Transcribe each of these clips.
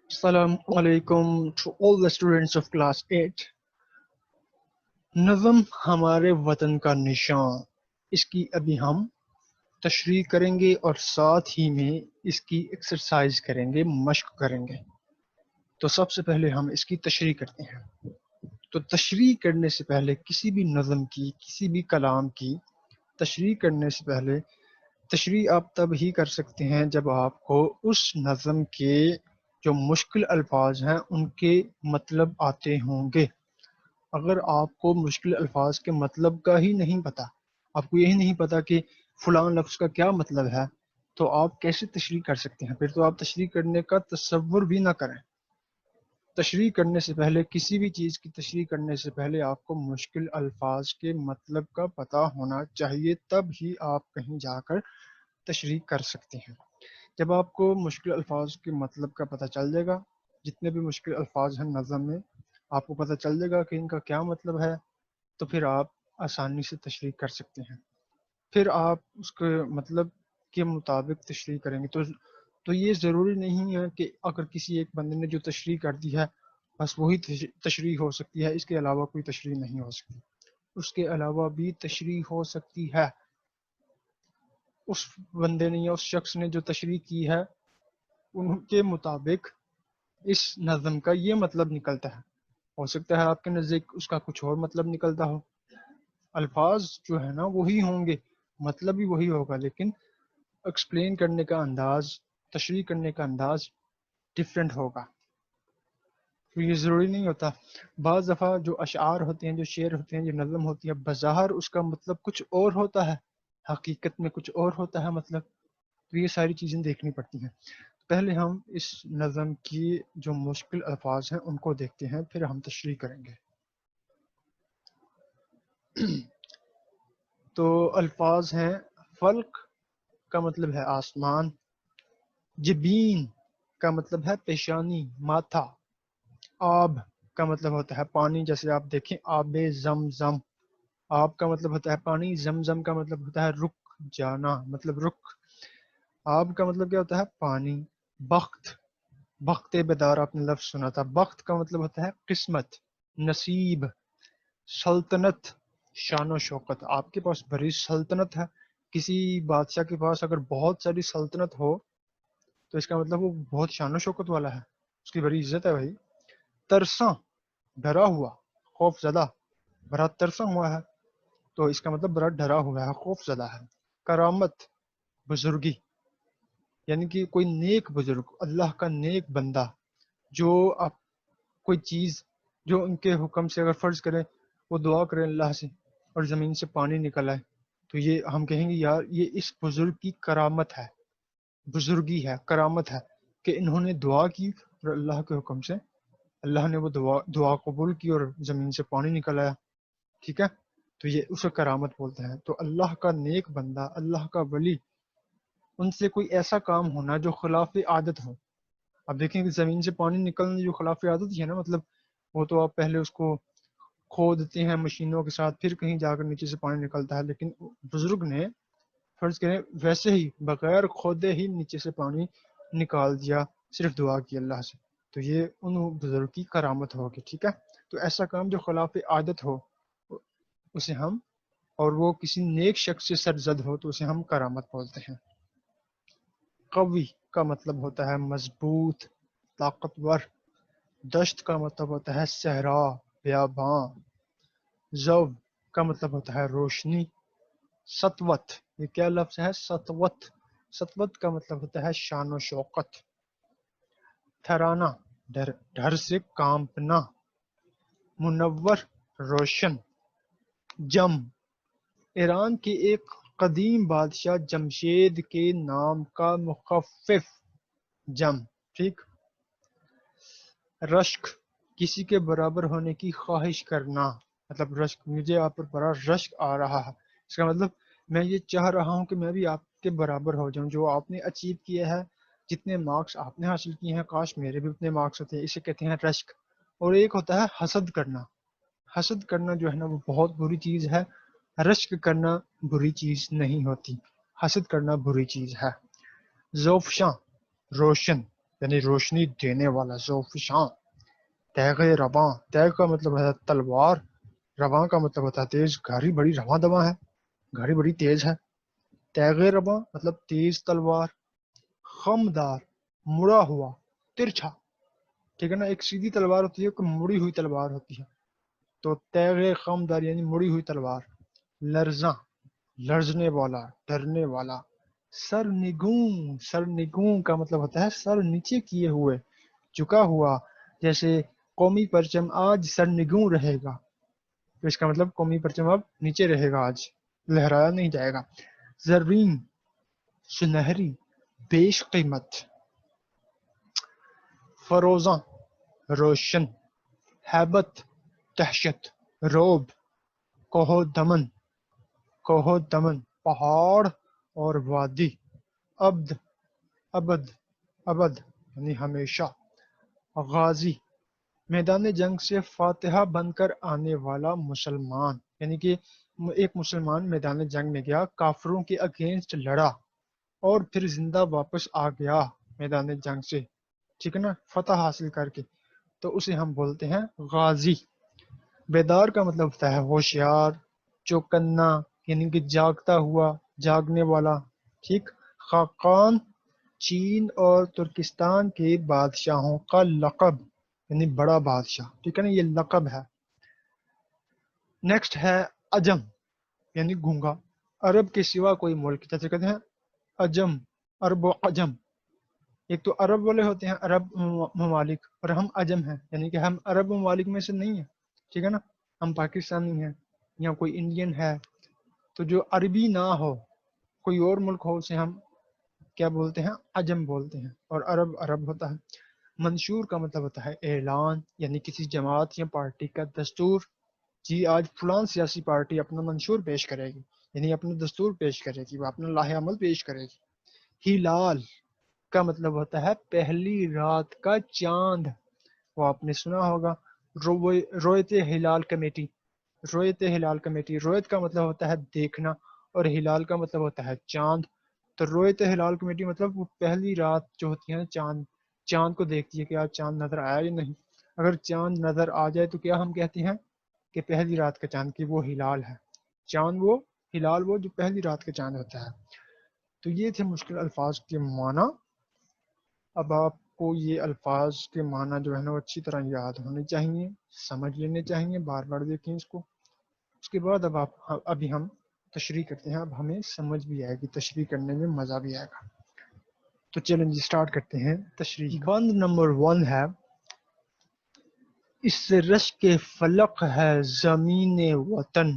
السلام علیکم to all the students of class 8. نظم ہمارے وطن کا نشان، اس کی ابھی ہم تشریح کریں گے اور ساتھ ہی میں اس کی ایکسرسائز کریں گے، مشق کریں گے۔ تو سب سے پہلے ہم اس کی تشریح کرتے ہیں۔ تو تشریح کرنے سے پہلے کسی بھی نظم کی، کسی بھی کلام کی تشریح کرنے سے پہلے تشریح آپ تب ہی کر سکتے ہیں جب آپ کو اس نظم کے جو مشکل الفاظ ہیں ان کے مطلب آتے ہوں گے۔ اگر آپ کو مشکل الفاظ کے مطلب کا ہی نہیں پتا، آپ کو یہی نہیں پتا کہ فلاں لفظ کا کیا مطلب ہے، تو آپ کیسے تشریح کر سکتے ہیں؟ پھر تو آپ تشریح کرنے کا تصور بھی نہ کریں۔ تشریح کرنے سے پہلے، کسی بھی چیز کی تشریح کرنے سے پہلے آپ کو مشکل الفاظ کے مطلب کا پتہ ہونا چاہیے، تب ہی آپ کہیں جا کر تشریح کر سکتے ہیں۔ جب آپ کو مشکل الفاظ کے مطلب کا پتہ چل جائے گا، جتنے بھی مشکل الفاظ ہیں نظم میں آپ کو پتہ چل جائے گا کہ ان کا کیا مطلب ہے، تو پھر آپ آسانی سے تشریح کر سکتے ہیں۔ پھر آپ اس کے مطلب کے مطابق تشریح کریں گے۔ تو یہ ضروری نہیں ہے کہ اگر کسی ایک بندے نے جو تشریح کر دی ہے بس وہی تشریح ہو سکتی ہے، اس کے علاوہ کوئی تشریح نہیں ہو سکتی۔ اس کے علاوہ بھی تشریح ہو سکتی ہے۔ اس بندے نے یا اس شخص نے جو تشریح کی ہے ان کے مطابق اس نظم کا یہ مطلب نکلتا ہے۔ ہو سکتا ہے آپ کے نزدیک اس کا کچھ اور مطلب نکلتا ہو۔ الفاظ جو ہے نا وہی ہوں گے، مطلب بھی وہی ہوگا، لیکن ایکسپلین کرنے کا انداز، تشریح کرنے کا انداز ڈفرینٹ ہوگا۔ تو یہ ضروری نہیں ہوتا۔ بعض دفعہ جو اشعار ہوتے ہیں، جو شعر ہوتے ہیں، جو نظم ہوتی ہے، بظاہر اس کا مطلب کچھ اور ہوتا ہے، حقیقت میں کچھ اور ہوتا ہے مطلب۔ تو یہ ساری چیزیں دیکھنی پڑتی ہیں۔ پہلے ہم اس نظم کی جو مشکل الفاظ ہیں ان کو دیکھتے ہیں، پھر ہم تشریح کریں گے۔ تو الفاظ ہیں، فلق کا مطلب ہے آسمان، جبین کا مطلب ہے پیشانی، ماتھا، آب کا مطلب ہوتا ہے پانی، جیسے آپ دیکھیں آب زمزم، آب کا مطلب ہوتا ہے پانی، زمزم کا مطلب ہوتا ہے رک جانا، مطلب رک۔ آب کا مطلب کیا ہوتا ہے؟ پانی۔ بخت، بخت بیدار آپ نے لفظ سنا تھا، بخت کا مطلب ہوتا ہے قسمت، نصیب۔ سلطنت، شان و شوکت، آپ کے پاس بڑی سلطنت ہے۔ کسی بادشاہ کے پاس اگر بہت ساری سلطنت ہو تو اس کا مطلب وہ بہت شان و شوکت والا ہے، اس کی بڑی عزت ہے بھائی۔ ترساں، ڈرا ہوا، خوف زدہ، بڑا ترساں ہوا ہے تو اس کا مطلب بڑا ڈرا ہوا ہے، خوف زدہ ہے۔ کرامت، بزرگی، یعنی کہ کوئی نیک بزرگ، اللہ کا نیک بندہ، جو آپ کوئی چیز جو ان کے حکم سے اگر فرض کریں وہ دعا کریں اللہ سے اور زمین سے پانی نکل آئے، تو یہ ہم کہیں گے یار یہ اس بزرگ کی کرامت ہے، بزرگی ہے، کرامت ہے کہ انہوں نے دعا کی اور اللہ کے حکم سے اللہ نے وہ دعا قبول کی اور زمین سے پانی نکل آیا، ٹھیک ہے؟ تو یہ اسے کرامت بولتے ہیں۔ تو اللہ کا نیک بندہ، اللہ کا ولی، ان سے کوئی ایسا کام ہونا جو خلاف عادت ہو۔ اب دیکھیں کہ زمین سے پانی نکلنا جو خلاف عادت ہی ہے نا، مطلب وہ تو آپ پہلے اس کو کھودتے ہیں مشینوں کے ساتھ، پھر کہیں جا کر نیچے سے پانی نکلتا ہے، لیکن بزرگ نے فرض کریں ویسے ہی بغیر کھودے ہی نیچے سے پانی نکال دیا، صرف دعا کی اللہ سے، تو یہ ان بزرگ کی کرامت ہوگی، ٹھیک ہے؟ تو ایسا کام جو خلاف عادت ہو اسے ہم، اور وہ کسی نیک شخص سے سرزد ہو تو اسے ہم کرامت بولتے ہیں۔ قوی کا مطلب ہوتا ہے مضبوط، طاقتور۔ دشت کا مطلب ہوتا ہے صحرا، بیاباں۔ زو کا مطلب ہوتا ہے روشنی۔ سطوت، یہ کیا لفظ ہے؟ سطوت، سطوت کا مطلب ہوتا ہے شان و شوکت۔ تھرانا، ڈر سے کانپنا۔ منور، روشن۔ جم، ایران کے ایک قدیم بادشاہ جمشید کے نام کا مخفف، جم، ٹھیک۔ رشک، کسی کے برابر ہونے کی خواہش کرنا، مطلب رشک، مجھے آپ پر بڑا رشک آ رہا ہے، اس کا مطلب میں یہ چاہ رہا ہوں کہ میں بھی آپ کے برابر ہو جاؤں، جو آپ نے اچیو کیا ہے، جتنے مارکس آپ نے حاصل کیے ہیں کاش میرے بھی اتنے مارکس ہوتے ہیں، اسے کہتے ہیں رشک۔ اور ایک ہوتا ہے حسد کرنا، حسد کرنا جو ہے نا وہ بہت بری چیز ہے، رشک کرنا بری چیز نہیں ہوتی، حسد کرنا بری چیز ہے۔ زوفشاں، روشن۔ یعنی روشنی دینے والا، ذوفشاں، تیغ رواں، تیغ کا مطلب ہے تلوار، رواں کا مطلب ہوتا ہے تیز، گھڑی بڑی رواں دواں ہے، گھڑی بڑی تیز ہے، تیغ رواں مطلب تیز تلوار، خمدار مڑا ہوا، ترچھا، ٹھیک ہے نا، ایک سیدھی تلوار ہوتی ہے ایک مڑی ہوئی تلوار ہوتی ہے، تو تیغ خمدار یعنی مڑی ہوئی تلوار، لرزاں لرزنے والا، ڈرنے والا، سرنگوں، سرنگوں کا مطلب ہوتا ہے سر نیچے کیے ہوئے، جھکا ہوا، جیسے قومی پرچم آج سرنگوں رہے گا، تو اس کا مطلب قومی پرچم اب نیچے رہے گا، آج لہرایا نہیں جائے گا، زرین سنہری، بیش قیمت، فروزاں روشن، ہیبت دہشت، روب، کوہ دمن، کوہ دمن پہاڑ اور وادی، ابد ابد ابد یعنی ہمیشہ، غازی میدان جنگ سے فاتحہ بن کر آنے والا مسلمان، یعنی کہ ایک مسلمان میدان جنگ میں گیا، کافروں کے اگینسٹ لڑا اور پھر زندہ واپس آ گیا میدان جنگ سے، ٹھیک ہے نا، فتح حاصل کر کے، تو اسے ہم بولتے ہیں غازی۔ بیدار کا مطلب ہوتا ہے ہوشیار، چوکنا یعنی کہ جاگتا ہوا، جاگنے والا، ٹھیک۔ خاقان چین اور ترکستان کے بادشاہوں کا لقب، یعنی بڑا بادشاہ، ٹھیک ہے نا، یہ لقب ہے۔ نیکسٹ ہے عجم، یعنی گونگا، عرب کے سوا کوئی ملک، جیسے کہتے ہیں عجم، عرب و عجم، ایک تو عرب والے ہوتے ہیں عرب ممالک، اور ہم عجم ہیں، یعنی کہ ہم عرب ممالک میں سے نہیں ہیں، ٹھیک ہے نا، ہم پاکستانی ہیں یا کوئی انڈین ہے، تو جو عربی نہ ہو، کوئی اور ملک ہو، اسے ہم کیا بولتے ہیں، عجم بولتے ہیں، اور عرب عرب ہوتا ہے۔ منشور کا مطلب ہوتا ہے اعلان، یعنی کسی جماعت یا پارٹی کا دستور، جی آج فلان سیاسی پارٹی اپنا منشور پیش کرے گی، یعنی اپنا دستور پیش کرے گی، وہ اپنا لاہ عمل پیش کرے گی۔ ہلال کا مطلب ہوتا ہے پہلی رات کا چاند، وہ آپ نے سنا ہوگا، رویت ہلال کمیٹی، رویت ہلال کمیٹی، رویت کا مطلب ہوتا ہے دیکھنا، اور ہلال کا مطلب ہوتا ہے چاند، تو رویت ہلال کمیٹی مطلب وہ پہلی رات جو ہوتی ہے چاند، چاند کو دیکھتی ہے کہ آج چاند نظر آیا یا نہیں، اگر چاند نظر آ جائے تو کیا ہم کہتے ہیں کہ پہلی رات کا چاند کی وہ ہلال ہے، چاند وہ ہلال وہ جو پہلی رات کا چاند ہوتا ہے۔ تو یہ تھے مشکل الفاظ کے معنی۔ اب آپ کو یہ الفاظ کے معنی جو ہے نا وہ اچھی طرح یاد ہونے چاہیے، سمجھ لینے چاہیے، بار بار دیکھیں اس کو، اس کے بعد ابھی ہم تشریح کرتے ہیں، اب ہمیں سمجھ بھی آئے گی، تشریح کرنے میں مزہ بھی آئے گا۔ تو چلیں جی سٹارٹ کرتے ہیں تشریح۔ بند نمبر 1 ہے، اس سے رش کے فلق ہے زمین وطن،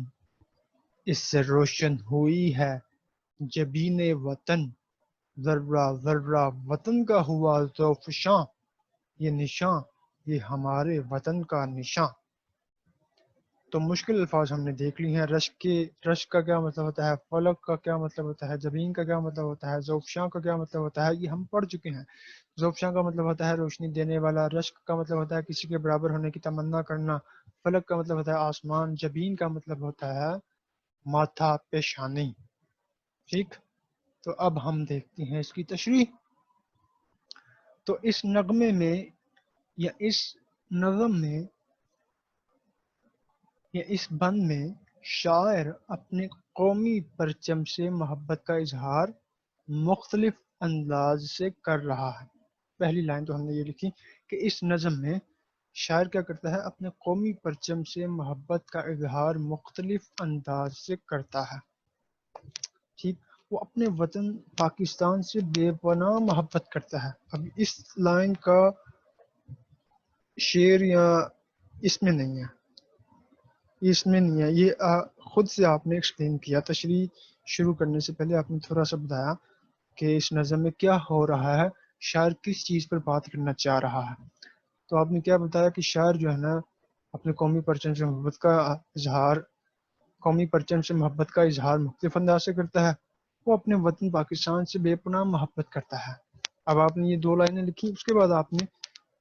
اس سے روشن ہوئی ہے جبین وطن، ذرہ ذرہ وطن کا ہوا ذوفشاں، یہ نشاں، یہ ہمارے وطن کا نشاں۔ تو مشکل الفاظ ہم نے دیکھ لی ہیں، رش کا کیا مطلب ہوتا ہے، فلک کا کیا مطلب ہوتا ہے، جبین کا کیا مطلب ہوتا ہے، ذوفشاں کا کیا مطلب ہوتا ہے، یہ ہم پڑھ چکے ہیں۔ ذوفشاں کا مطلب ہوتا ہے روشنی دینے والا، رشک کا مطلب ہوتا ہے کسی کے برابر ہونے کی تمنا کرنا، فلک کا مطلب ہوتا ہے آسمان، جبین کا مطلب ہوتا ہے ماتھا، پیشانی، ٹھیک۔ تو اب ہم دیکھتے ہیں اس کی تشریح۔ تو اس نغمے میں یا اس نظم میں یا اس بند میں شاعر اپنے قومی پرچم سے محبت کا اظہار مختلف انداز سے کر رہا ہے۔ پہلی لائن تو ہم نے یہ لکھی کہ اس نظم میں شاعر کیا کرتا ہے، اپنے قومی پرچم سے محبت کا اظہار مختلف انداز سے کرتا ہے، ٹھیک۔ وہ اپنے وطن پاکستان سے بے پناہ محبت کرتا ہے۔ اب اس لائن کا شعر یا اس میں نہیں ہے، اس میں نہیں ہے، یہ خود سے آپ نے ایکسپلین کیا، تشریح شروع کرنے سے پہلے آپ نے تھوڑا سا بتایا کہ اس نظم میں کیا ہو رہا ہے، شاعر کس چیز پر بات کرنا چاہ رہا ہے۔ تو آپ نے کیا بتایا کہ شاعر جو ہے نا اپنے قومی پرچم سے محبت کا اظہار، قومی پرچم سے محبت کا اظہار مختلف انداز سے کرتا ہے، وہ اپنے وطن پاکستان سے بے پناہ محبت کرتا ہے۔ اب آپ نے یہ 2 لائنیں لکھی، اس کے بعد آپ نے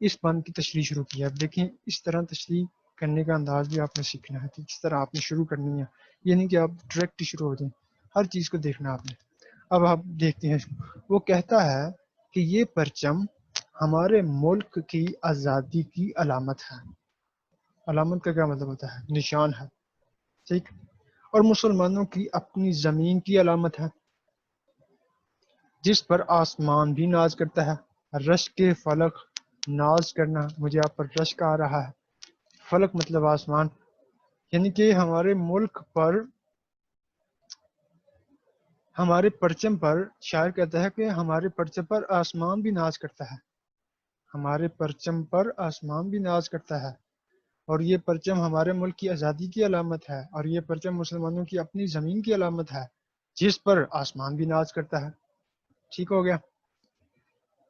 اس بند کی تشریح شروع کی ہے۔ اب دیکھیں اس طرح تشریح کرنے کا انداز بھی آپ نے سیکھنا ہے، کہ کس طرح آپ نے شروع کرنی ہے، یہ نہیں کہ آپ ڈائریکٹ شروع ہو جائیں، ہر چیز کو دیکھنا آپ نے۔ اب آپ دیکھتے ہیں، وہ کہتا ہے کہ یہ پرچم ہمارے ملک کی آزادی کی علامت ہے. علامت کا کیا مطلب ہوتا ہے؟ نشان ہے. ٹھیک. اور مسلمانوں کی اپنی زمین کی علامت ہے جس پر آسمان بھی ناز کرتا ہے. رشک فلک ناز کرنا. مجھے آپ پر رشک آ رہا ہے. فلک مطلب آسمان، یعنی کہ ہمارے ملک پر، ہمارے پرچم پر شاعر کہتا ہے کہ ہمارے پرچم پر آسمان بھی ناز کرتا ہے. ہمارے پرچم پر آسمان بھی ناز کرتا ہے، اور یہ پرچم ہمارے ملک کی آزادی کی علامت ہے، اور یہ پرچم مسلمانوں کی اپنی زمین کی علامت ہے جس پر آسمان بھی ناز کرتا ہے. ٹھیک ہو گیا.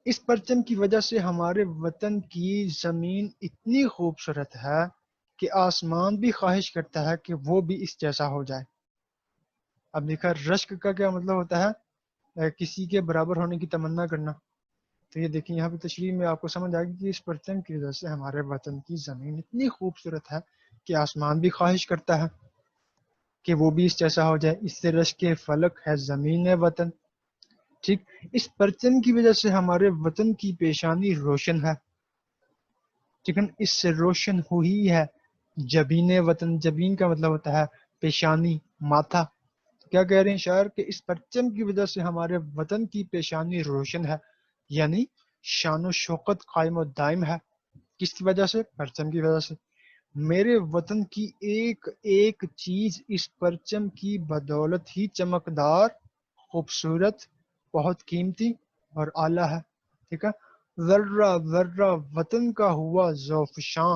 اس پرچم کی وجہ سے ہمارے وطن کی زمین اتنی خوبصورت ہے کہ آسمان بھی خواہش کرتا ہے کہ وہ بھی اس جیسا ہو جائے. اب دیکھا رشک کا کیا مطلب ہوتا ہے؟ کسی کے برابر ہونے کی تمنا کرنا. تو یہ دیکھیں یہاں پہ تشریح میں آپ کو سمجھ آئے گی کہ اس پرچم کی وجہ سے ہمارے وطن کی زمین اتنی خوبصورت ہے کہ آسمان بھی خواہش کرتا ہے کہ وہ بھی اس جیسا ہو جائے. اس سے رشک فلک ہے زمین وطن. ٹھیک. اس پرچم کی وجہ سے ہمارے وطن کی پیشانی روشن ہے. ٹھیک ہے. اس سے روشن ہوئی ہے جبین وطن. جبین کا مطلب ہوتا ہے پیشانی، ماتھا. کیا کہہ رہے ہیں شاعر کہ اس پرچم کی وجہ سے ہمارے وطن کی پیشانی روشن ہے، یعنی شان و شوکت قائم و دائم ہے. کس کی وجہ سے؟ پرچم کی وجہ سے. میرے وطن کی ایک ایک چیز اس پرچم کی بدولت ہی چمکدار، خوبصورت، بہت قیمتی اور اعلیٰ ہے. ٹھیک ہے. ذرہ ذرہ وطن کا ہوا زوفشاں.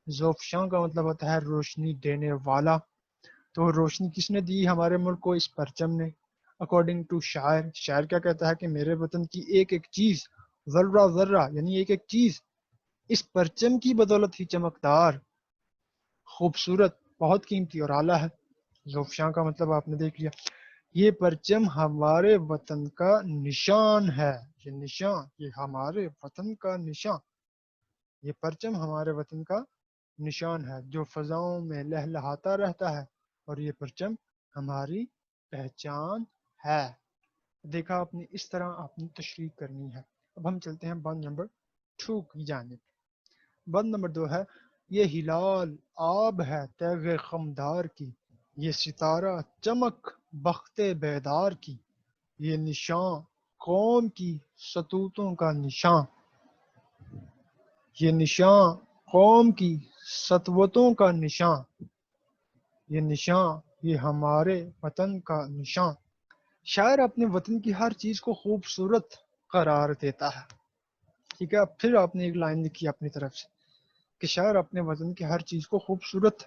زوفشاں کا مطلب ہوتا ہے روشنی دینے والا. تو روشنی کس نے دی ہمارے ملک کو؟ اس پرچم نے. اکارڈنگ ٹو شاعر، شاعر کیا کہتا ہے کہ میرے وطن کی ایک ایک چیز، ذرہ ذرہ یعنی ایک ایک چیز، اس پرچم کی بدولت ہی چمکدار، خوبصورت، بہت قیمتی اور اعلیٰ ہے. زوفشاں کا مطلب آپ نے دیکھ لیا. یہ پرچم ہمارے وطن کا نشان ہے. یہ نشان، یہ ہمارے وطن کا نشان، یہ پرچم ہمارے وطن کا نشان ہے جو فضاؤں میں لہلہاتا رہتا ہے، اور یہ پرچم ہماری پہچان ہے. دیکھا آپ نے، اس طرح آپ نے تشریح کرنی ہے. اب ہم چلتے ہیں بند نمبر 2 کی جانب. بند نمبر 2 ہے: یہ ہلال آب ہے تیغ خمدار کی، یہ ستارہ چمک بخت بیدار کی، یہ نشان قوم کی ستوتوں کا نشان، یہ نشان قوم کی ستوتوں کا نشان، یہ نشان، یہ ہمارے وطن کا نشان. شاعر اپنے وطن کی ہر چیز کو خوبصورت قرار دیتا ہے. ٹھیک ہے. پھر آپ نے ایک لائن لکھی اپنی طرف سے کہ شاعر اپنے وطن کی ہر چیز کو خوبصورت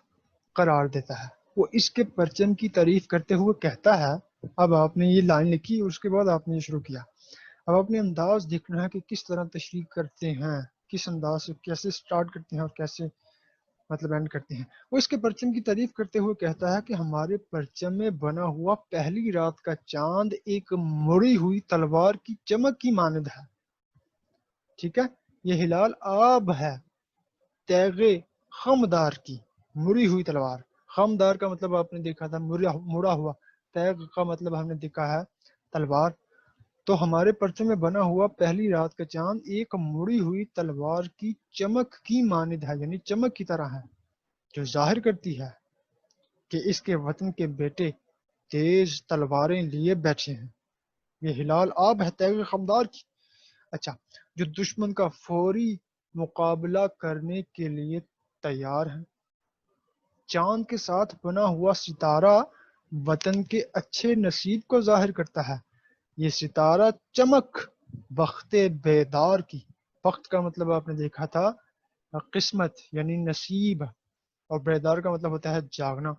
قرار دیتا ہے. وہ اس کے پرچم کی تعریف کرتے ہوئے کہتا ہے. اب آپ نے یہ لائن لکھی، اس کے بعد آپ نے یہ شروع کیا. اب اپنے انداز دیکھنا ہے کہ کس طرح تشریح کرتے ہیں، کس انداز سے کیسے سٹارٹ کرتے ہیں اور کیسے مطلب اینڈ کرتے ہیں. وہ اس کے پرچم کی تعریف کرتے ہوئے کہتا ہے کہ ہمارے پرچم میں بنا ہوا پہلی رات کا چاند ایک مڑی ہوئی تلوار کی چمک کی مانند ہے. ٹھیک ہے. یہ ہلال آب ہے تیغ خمدار کی، مڑی ہوئی تلوار. خمدار کا مطلب آپ نے دیکھا تھا مڑا ہوا. تیغ کا مطلب ہم نے دیکھا ہے تلوار. تو ہمارے پرچم میں بنا ہوا پہلی رات کا چاند ایک مڑی ہوئی تلوار کی چمک کی مانند ہے، یعنی چمک کی طرح ہے، جو ظاہر کرتی ہے کہ اس کے وطن کے بیٹے تیز تلواریں لیے بیٹھے ہیں. یہ ہلال آب ہے تیغ خمدار کی. اچھا. جو دشمن کا فوری مقابلہ کرنے کے لیے تیار ہے. چاند کے ساتھ بنا ہوا ستارہ وطن کے اچھے نصیب کو ظاہر کرتا ہے. یہ ستارہ چمک بخت بیدار کی. بخت کا مطلب آپ نے دیکھا تھا قسمت یعنی نصیب، اور بیدار کا مطلب ہوتا ہے جاگنا.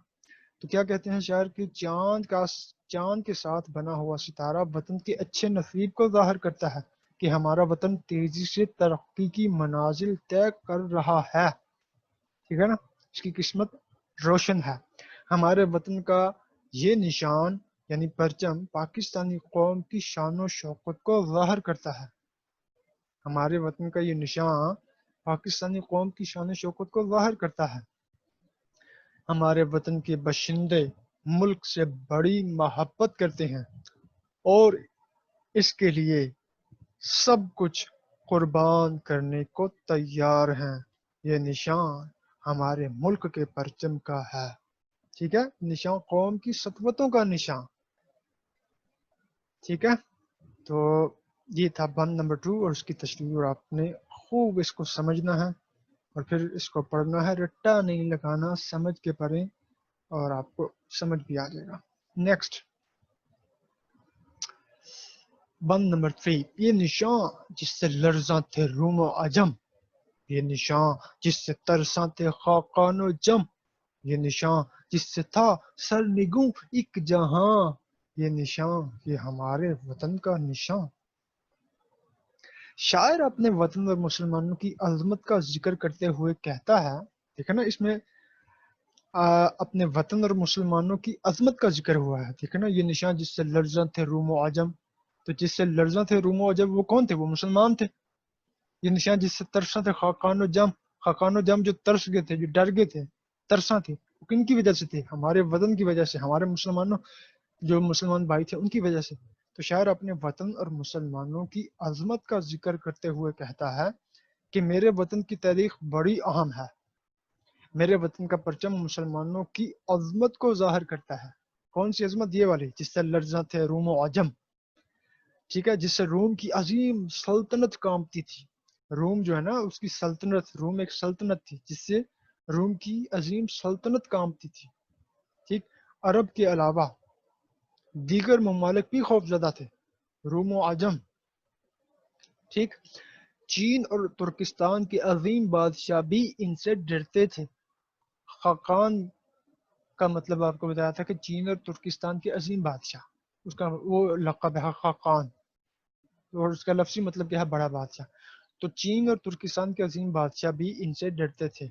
تو کیا کہتے ہیں شاعر کہ چاند کے ساتھ بنا ہوا ستارہ وطن کے اچھے نصیب کو ظاہر کرتا ہے کہ ہمارا وطن تیزی سے ترقی کی منازل طے کر رہا ہے. ٹھیک ہے نا. اس کی قسمت روشن ہے. ہمارے وطن کا یہ نشان یعنی پرچم پاکستانی قوم کی شان و شوکت کو ظاہر کرتا ہے. ہمارے وطن کا یہ نشان پاکستانی قوم کی شان و شوکت کو ظاہر کرتا ہے. ہمارے وطن کے باشندے ملک سے بڑی محبت کرتے ہیں اور اس کے لیے سب کچھ قربان کرنے کو تیار ہیں، یہ نشان ہمارے ملک کے پرچم کا ہے۔ ٹھیک ہے، نشان قوم کی سطوتوں کا نشان۔ ٹھیک ہے، تو یہ تھا بند نمبر 2 اور اس کی تشریح، اور آپ نے خوب اس کو سمجھنا ہے اور پھر اس کو پڑھنا ہے، رٹا نہیں لگانا، سمجھ کے پڑھیں اور آپ کو سمجھ بھی آ جائے گا۔ نیکسٹ بند نمبر 3، یہ نشان جس سے لرزاں تھے روم و عجم، یہ نشان جس سے ترساں تھے خاقان و جم، یہ نشان جس سے تھا سر نگوں ایک جہاں، یہ نشان یہ ہمارے وطن کا نشان۔ شاعر اپنے وطن اور مسلمانوں کی عظمت کا ذکر کرتے ہوئے کہتا ہے، ٹھیک ہے نا، اس میں اپنے وطن اور مسلمانوں کی عظمت کا ذکر ہوا ہے، ٹھیک ہے نا۔ یہ نشان جس سے لرزاں تھے روم و عجم، تو جس سے لرزاں تھے روم و عجم وہ کون تھے؟ وہ مسلمان تھے۔ یہ نشان جس سے ترساں تھے خاقان و جم، خاقان و جم جو ترس گئے تھے، جو ڈر گئے تھے، ترساں تھے، وہ کن کی وجہ سے تھے؟ ہمارے وطن کی وجہ سے، ہمارے مسلمانوں جو مسلمان بھائی تھے ان کی وجہ سے۔ تو شاعر اپنے وطن اور مسلمانوں کی عظمت کا ذکر کرتے ہوئے کہتا ہے کہ میرے وطن کی تاریخ بڑی اہم ہے، میرے وطن کا پرچم مسلمانوں کی عظمت کو ظاہر کرتا ہے۔ کون سی عظمت؟ یہ والی جس سے لرزاں تھے روم و عجم، ٹھیک ہے، جس سے روم کی عظیم سلطنت کانپتی تھی۔ روم جو ہے نا، اس کی سلطنت، روم ایک سلطنت تھی جس سے روم کی عظیم سلطنت کانپتی تھی۔ ٹھیک، عرب کے علاوہ دیگر ممالک بھی خوف زدہ تھے، روم و عجم۔ ٹھیک، چین اور ترکستان کے عظیم بادشاہ بھی ان سے ڈرتے تھے۔ خاقان کا مطلب آپ کو بتایا تھا کہ چین اور ترکستان کے عظیم بادشاہ، اس کا وہ لقب ہے خاقان، اور اس کا لفظی مطلب کیا ہے؟ بڑا بادشاہ۔ تو چین اور ترکستان کے عظیم بادشاہ بھی ان سے ڈرتے تھے۔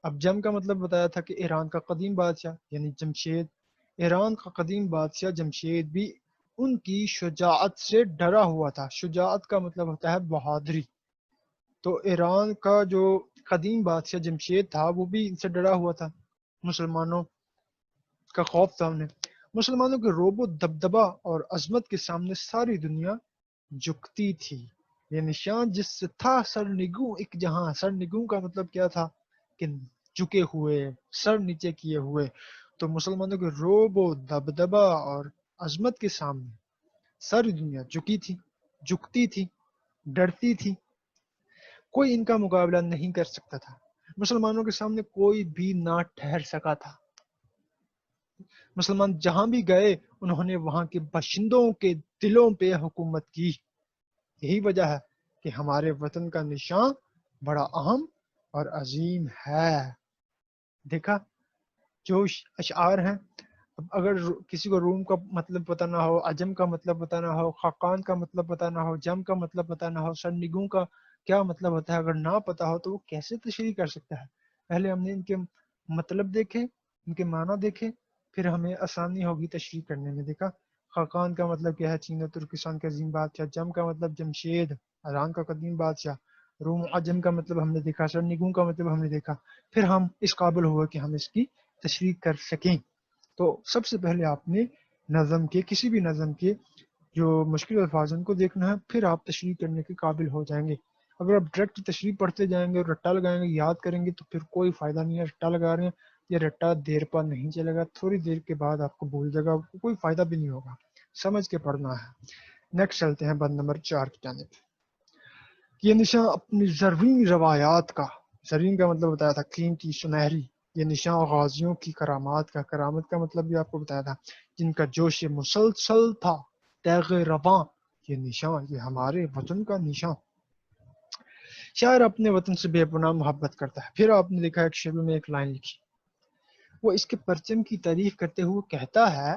اب جم کا مطلب بتایا تھا کہ ایران کا قدیم بادشاہ یعنی جمشید، ایران کا قدیم بادشاہ جمشید بھی ان کی شجاعت سے ڈرا ہوا تھا۔ شجاعت کا مطلب ہوتا ہے بہادری۔ تو ایران کا جو قدیم بادشاہ جمشید تھا وہ بھی ان سے ڈرا ہوا تھا، مسلمانوں کا خوف تھا انہیں۔ مسلمانوں کے روب و دبدبا اور عظمت کے سامنے ساری دنیا جھکتی تھی۔ یہ نشان جس سے تھا سر نگوں ایک جہاں، سر نگوں کا مطلب کیا تھا؟ کہ جھکے ہوئے، سر نیچے کیے ہوئے۔ تو مسلمانوں کے روب و دبدبا اور عظمت کے سامنے ساری دنیا جھکی تھی، جھکتی تھی، ڈرتی تھی، کوئی ان کا مقابلہ نہیں کر سکتا تھا، مسلمانوں کے سامنے کوئی بھی نہ ٹھہر سکا تھا۔ مسلمان جہاں بھی گئے انہوں نے وہاں کے باشندوں کے دلوں پہ حکومت کی۔ یہی وجہ ہے کہ ہمارے وطن کا نشان بڑا اہم اور عظیم ہے۔ دیکھا جو اشعار ہیں، اب اگر کسی کو روم کا مطلب پتہ نہ ہو، عجم کا مطلب پتہ نہ ہو، خاقان کا مطلب پتہ نہ ہو، جم کا مطلب پتہ نہ ہو، سرنگوں کا کیا مطلب ہوتا ہے اگر نہ پتہ ہو، تو وہ کیسے تشریح کر سکتا ہے؟ پہلے ہم نے ان کے مطلب دیکھے، ان کے معنی دیکھے، پھر ہمیں آسانی ہوگی تشریح کرنے میں۔ دیکھا خاقان کا مطلب کیا ہے؟ چین و ترکستان کا عظیم بادشاہ۔ جم کا مطلب جمشید، ایران کا قدیم بادشاہ۔ روم عجم کا مطلب ہم نے دیکھا، سرنگوں کا مطلب ہم نے دیکھا، پھر ہم اس قابل ہوئے کہ ہم اس کی تشریح کر سکیں۔ تو سب سے پہلے آپ نے نظم کے، کسی بھی نظم کے جو مشکل الفاظ ان کو دیکھنا ہے، پھر آپ تشریح کرنے کے قابل ہو جائیں گے۔ اگر آپ ڈائریکٹ تشریح پڑھتے جائیں گے اور رٹا لگائیں گے، یاد کریں گے، تو پھر کوئی فائدہ نہیں ہے۔ رٹا لگا رہے ہیں، یہ رٹا دیر پر نہیں چلے گا، تھوڑی دیر کے بعد آپ کو بھول جائے گا، کوئی فائدہ بھی نہیں ہوگا، سمجھ کے پڑھنا ہے۔ نیکسٹ چلتے ہیں بند نمبر 4 کی جانب۔ یہ نشان اپنی زرین روایات کا، زرین کا مطلب بتایا تھا قیمتی، سنہری، یہ نشان غازیوں کی کرامات کا، کرامت کا مطلب بھی آپ کو بتایا تھا، جن کا جوش مسلسل تھا تیغ رواں، یہ نشان یہ ہمارے وطن کا نشان۔ شاعر اپنے وطن سے بے پناہ محبت کرتا ہے۔ پھر آپ نے دیکھا ایک شعر میں ایک لائن لکھی، وہ اس کے پرچم کی تعریف کرتے ہوئے کہتا ہے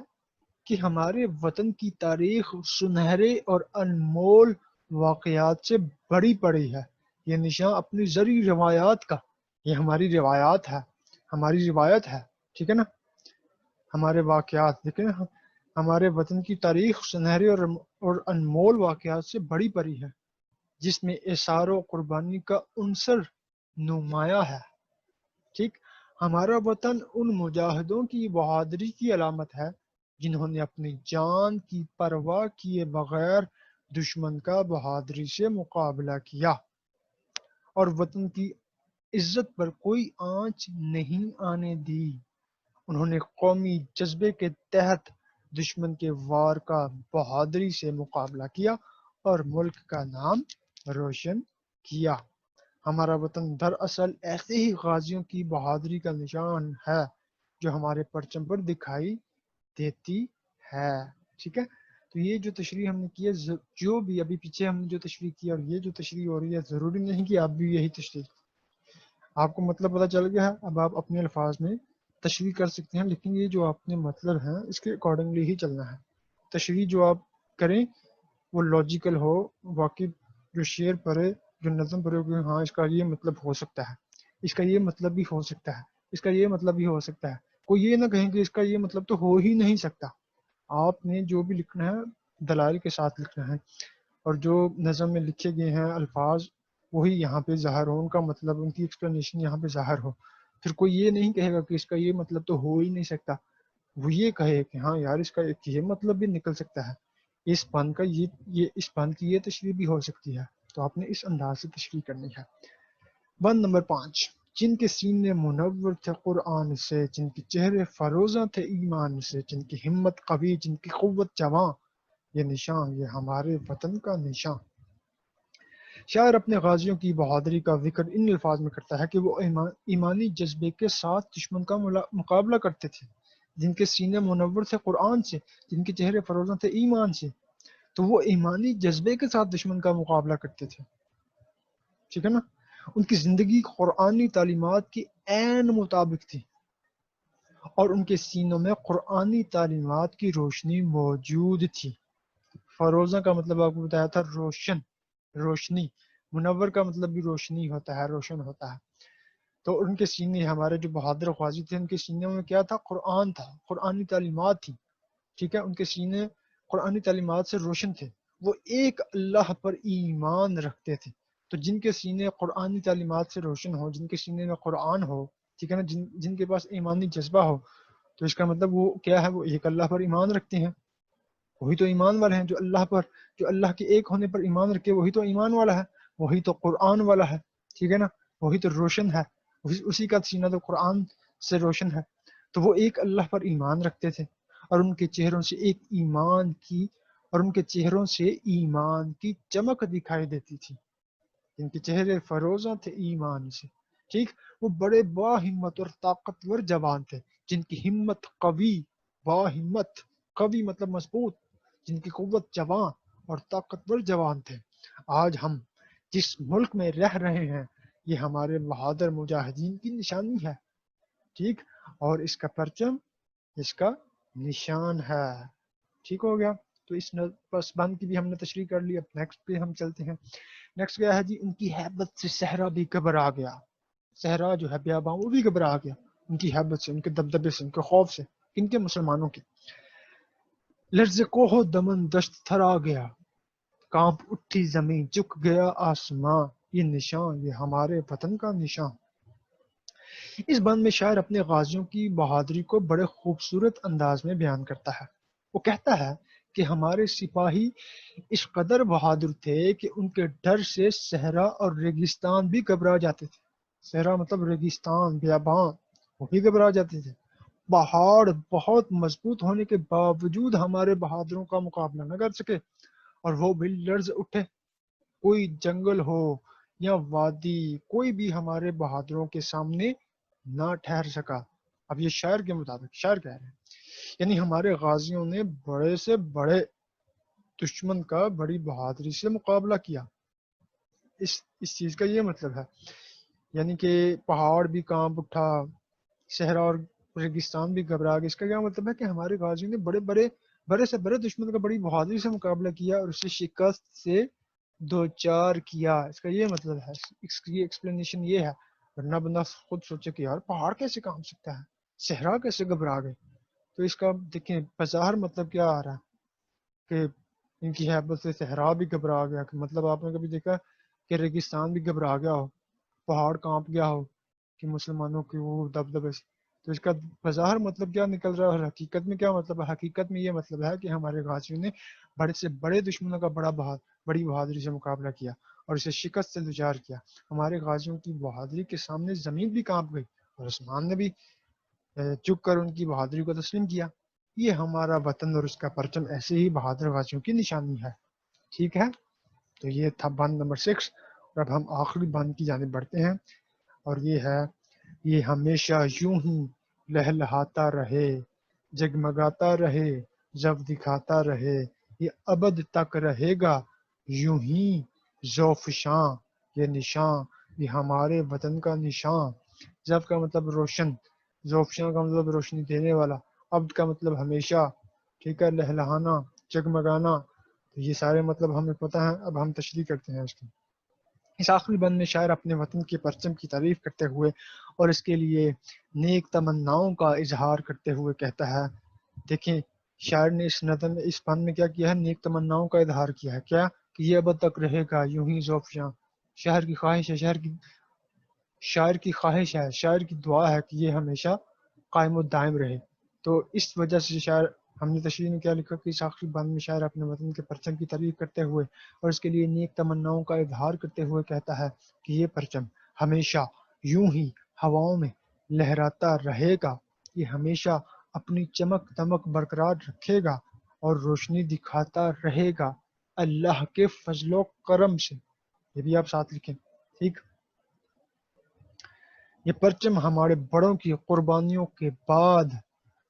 کہ ہمارے وطن کی تاریخ سنہرے اور انمول واقعات سے بڑی پڑی ہے۔ یہ نشان اپنی زرعی روایات کا، یہ ہماری روایات ہے، ہماری روایت ہے، ٹھیک ہے نا، ہمارے واقعات، دیکھیں نا، ہمارے وطن کی تاریخ سنہرے اور انمول واقعات سے بڑی پڑی ہے، جس میں اثار و قربانی کا عنصر نمایاں ہے۔ ٹھیک، ہمارا وطن ان مجاہدوں کی بہادری کی علامت ہے جنہوں نے اپنی جان کی پرواہ کیے بغیر دشمن کا بہادری سے مقابلہ کیا۔ اور وطن کی عزت پر کوئی آنچ نہیں آنے دی۔ انہوں نے قومی جذبے کے تحت دشمن کے وار کا بہادری سے مقابلہ کیا اور ملک کا نام روشن کیا۔ ہمارا وطن دراصل ایسے ہی غازیوں کی بہادری کا نشان ہے جو ہمارے پرچم پر دکھائی دیتی ہے۔ ٹھیک ہے، تو یہ جو تشریح ہم نے کی ہے، جو بھی ابھی پیچھے ہم نے جو تشریح کی اور یہ جو تشریح ہو رہی ہے، ضروری نہیں کہ آپ بھی یہی تشریح، آپ کو مطلب پتہ چل گیا ہے، اب آپ اپنے الفاظ میں تشریح کر سکتے ہیں، لیکن یہ جو آپ نے مطلب ہے اس کے اکارڈنگلی ہی چلنا ہے۔ تشریح جو آپ کریں وہ لاجیکل ہو، واقعی جو شعر پڑھے، جو نظم پڑھے کہ ہاں اس کا یہ مطلب ہو سکتا ہے، اس کا یہ مطلب بھی ہو سکتا ہے، اس کا یہ مطلب بھی ہو سکتا ہے۔ کوئی یہ نہ کہیں کہ اس کا یہ مطلب تو ہو ہی نہیں سکتا۔ آپ نے جو بھی لکھنا ہے دلائل کے ساتھ لکھنا ہے، اور جو نظم میں لکھے گئے ہیں الفاظ وہی یہاں پہ ظاہر ہو، ان کا مطلب، ان کی ایکسپلینیشن یہاں پہ ظاہر ہو۔ پھر کوئی یہ نہیں کہے گا کہ اس کا یہ مطلب تو ہو ہی نہیں سکتا، وہ یہ کہے کہ ہاں یار اس کا ایک یہ مطلب بھی نکل سکتا ہے، اس بند کا یہ اس بند کی یہ تشریح بھی ہو سکتی ہے۔ تو آپ نے اس انداز سے تشریح کرنی ہے۔ بند نمبر 5، جن کے سینے منور تھے قرآن سے، جن کے چہرے فروزاں تھے ایمان سے، جن کی ہمت قوی، جن کی قوت جواں، یہ نشان، یہ ہمارے وطن کا نشان۔ شاعر اپنے غازیوں کی بہادری کا ذکر ان الفاظ میں کرتا ہے کہ وہ ایمانی جذبے کے ساتھ دشمن کا مقابلہ کرتے تھے، جن کے سینے منور تھے قرآن سے، جن کے چہرے فروزاں تھے ایمان سے۔ تو وہ ایمانی جذبے کے ساتھ دشمن کا مقابلہ کرتے تھے، ٹھیک ہے نا۔ ان کی زندگی قرآنی تعلیمات کی عین مطابق تھی، اور ان کے سینوں میں قرآنی تعلیمات کی روشنی موجود تھی۔ فروزہ کا مطلب آپ کو بتایا تھا روشن، روشنی، منور کا مطلب بھی روشنی ہوتا ہے، روشن ہوتا ہے۔ تو ان کے سینے، ہمارے جو بہادر غازی تھے، ان کے سینے میں کیا تھا؟ قرآن تھا، قرآنی تعلیمات تھی، ٹھیک ہے۔ ان کے سینے قرآنی تعلیمات سے روشن تھے، وہ ایک اللہ پر ایمان رکھتے تھے۔ تو جن کے سینے قرآنی تعلیمات سے روشن ہو، جن کے سینے میں قرآن ہو، ٹھیک ہے نا، جن کے پاس ایمانی جذبہ ہو، تو اس کا مطلب وہ کیا ہے؟ وہ ایک اللہ پر ایمان رکھتے ہیں، وہی تو ایمان والے ہیں۔ جو اللہ پر، جو اللہ کے ایک ہونے پر ایمان رکھے، وہی تو ایمان والا ہے، وہی تو قرآن والا ہے، ٹھیک ہے نا، وہی تو روشن ہے، اسی کا سینہ تو قرآن سے روشن ہے۔ تو وہ ایک اللہ پر ایمان رکھتے تھے، اور ان کے چہروں سے ایمان کی چمک دکھائی دیتی تھی، جن کے چہرے فروزاں تھے ایمان سے، ٹھیک۔ وہ بڑے با ہمت اور طاقتور جوان تھے، جن کی ہمت قوی، با ہمت، قوی مطلب مضبوط، جن کی قوت جوان اور طاقتور جوان تھے۔ آج ہم جس ملک میں رہ رہے ہیں یہ ہمارے بہادر مجاہدین کی نشانی ہے، ٹھیک، اور اس کا پرچم اس کا نشان ہے، ٹھیک ہو گیا۔ تو اس پس بند کی بھی ہم نے تشریح کر لی۔ اب نیکسٹ پہ ہم چلتے ہیں۔ نیکسٹ کیا ہے جی؟ ان کی ہیبت سے صحرا بھی گھبرا گیا، صحرا جو ہے بیاباں وہ بھی گھبرا گیا، ان کی ہیبت سے، ان کے دبدبے سے، ان کے خوف سے، ان کے مسلمانوں کے۔ لرز کوہ دمن دشت تھرا گیا، کانپ اٹھی زمین، جھک گیا آسماں، یہ نشان، یہ ہمارے وطن کا نشان۔ اس بند میں شاعر اپنے غازیوں کی بہادری کو بڑے خوبصورت انداز میں بیان کرتا ہے۔ وہ کہتا ہے کہ ہمارے سپاہی اس قدر بہادر تھے کہ ان کے ڈر سے صحرا اور ریگستان بھی گھبرا جاتے تھے۔ صحرا مطلب ریگستان، بیاباں، وہ بھی گھبرا جاتے تھے۔ پہاڑ بہت مضبوط ہونے کے باوجود ہمارے بہادروں کا مقابلہ نہ کر سکے، اور وہ بھی لرز اٹھے۔ کوئی جنگل ہو یا وادی، کوئی بھی ہمارے بہادروں کے سامنے نہ ٹھہر سکا۔ اب یہ شاعر کے مطابق شاعر کہہ رہے ہیں، یعنی ہمارے غازیوں نے بڑے سے بڑے دشمن کا بڑی بہادری سے مقابلہ کیا۔ اس چیز کا یہ مطلب ہے، یعنی کہ پہاڑ بھی کانپ اٹھا، صحرا اور ریگستان بھی گھبرا گئے۔ اس کا کیا مطلب ہے کہ ہمارے غازیوں نے بڑے سے بڑے دشمن کا بڑی بہادری سے مقابلہ کیا اور اسے شکست سے دوچار کیا۔ اس کا یہ مطلب ہے، اس کی ایکسپلینیشن یہ ہے، ورنہ بندہ خود سوچے کہ یار پہاڑ کیسے کانپ سکتا ہے، صحرا کیسے گھبرا گئے۔ تو اس کا دیکھیں بظاہر مطلب کیا آ رہا ہے کہ ان کی ہیبت سے صحرا بھی گھبرا گیا، کہ مطلب آپ نے کبھی دیکھا کہ ریگستان بھی گھبرا گیا ہو، پہاڑ کانپ گیا ہو کہ مسلمانوں کی وہ دبدبے سے۔ تو اس کا بظاہر مطلب کیا نکل رہا ہے، اور حقیقت میں کیا مطلب ہے؟ حقیقت میں یہ مطلب ہے کہ ہمارے غازیوں نے بڑے سے بڑے دشمنوں کا بڑا بڑی بہادری سے مقابلہ کیا اور اسے شکست سے دوچار کیا۔ ہمارے غازیوں کی بہادری کے سامنے زمین بھی کانپ گئی اور آسمان نے بھی چک کر ان کی بہادری کو تسلیم کیا۔ یہ ہمارا وطن اور اس کا پرچم ایسے ہی بہادر غازیوں کی نشانی ہے۔ ٹھیک ہے، تو یہ تھا بند نمبر 6، اور اب ہم آخری بند کی جانب بڑھتے ہیں، اور یہ ہے: یہ ہمیشہ یوں ہی لہلہاتا رہے، جگمگاتا رہے، جب دکھاتا رہے، یہ ابد تک رہے گا یوں ہی ذوفشاں، یہ نشاں، یہ ہمارے وطن کا نشاں۔ جب کا مطلب روشن، ذوفشاں کا مطلب روشنی دینے والا، ابد کا مطلب ہمیشہ، ٹھیک ہے، لہلہانا، جگمگانا، تو یہ سارے مطلب ہمیں پتہ ہیں۔ اب ہم تشریح کرتے ہیں اس کی۔ اس آخری بند میں شاعر اپنے وطن کے پرچم کی تعریف کرتے ہوئے اور اس کے لیے نیک تمناؤں کا اظہار کرتے ہوئے کہتا ہے، دیکھیں شاعر نے اس نظم میں، اس بند میں کیا کیا ہے؟ نیک تمناؤں کا اظہار کیا ہے۔ کیا کہ یہ ابد تک رہے گا یوں ہی ذوفشاں، شاعر کی خواہش ہے، شاعر کی خواہش ہے، شاعر کی دعا ہے کہ یہ ہمیشہ قائم و دائم رہے۔ تو اس وجہ سے شاعر، ہم نے تشریح میں کیا لکھا کہ اس آخری بند میں شاعر اپنے وطن کے پرچم کی تعریف کرتے ہوئے اور اس کے لیے نیک تمناؤں کا اظہار کرتے ہوئے کہتا ہے کہ یہ پرچم ہمیشہ یوں ہی ہواؤں میں لہراتا رہے گا، یہ ہمیشہ اپنی چمک دمک برقرار رکھے گا اور روشنی دکھاتا رہے گا اللہ کے فضل و کرم سے۔ یہ بھی آپ ساتھ لکھیں، ٹھیک۔ یہ پرچم ہمارے بڑوں کی قربانیوں کے بعد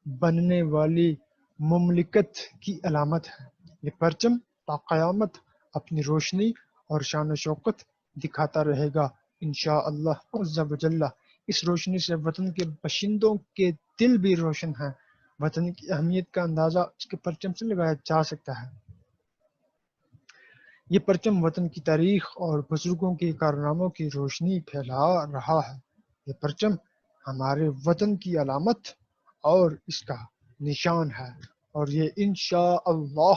بننے والی مملکت کی علامت ہے۔ یہ پرچم تا قیامت اپنی روشنی اور شان و شوکت دکھاتا رہے گا انشاءاللہ عز و جل۔ اس روشنی سے وطن کے باشندوں کے دل بھی روشن ہیں۔ وطن کی اہمیت کا اندازہ اس کے پرچم سے لگایا جا سکتا ہے۔ یہ پرچم وطن کی تاریخ اور بزرگوں کے کارناموں کی روشنی پھیلا رہا ہے۔ یہ پرچم ہمارے وطن کی علامت اور اس کا نشان ہے، اور یہ انشاءاللہ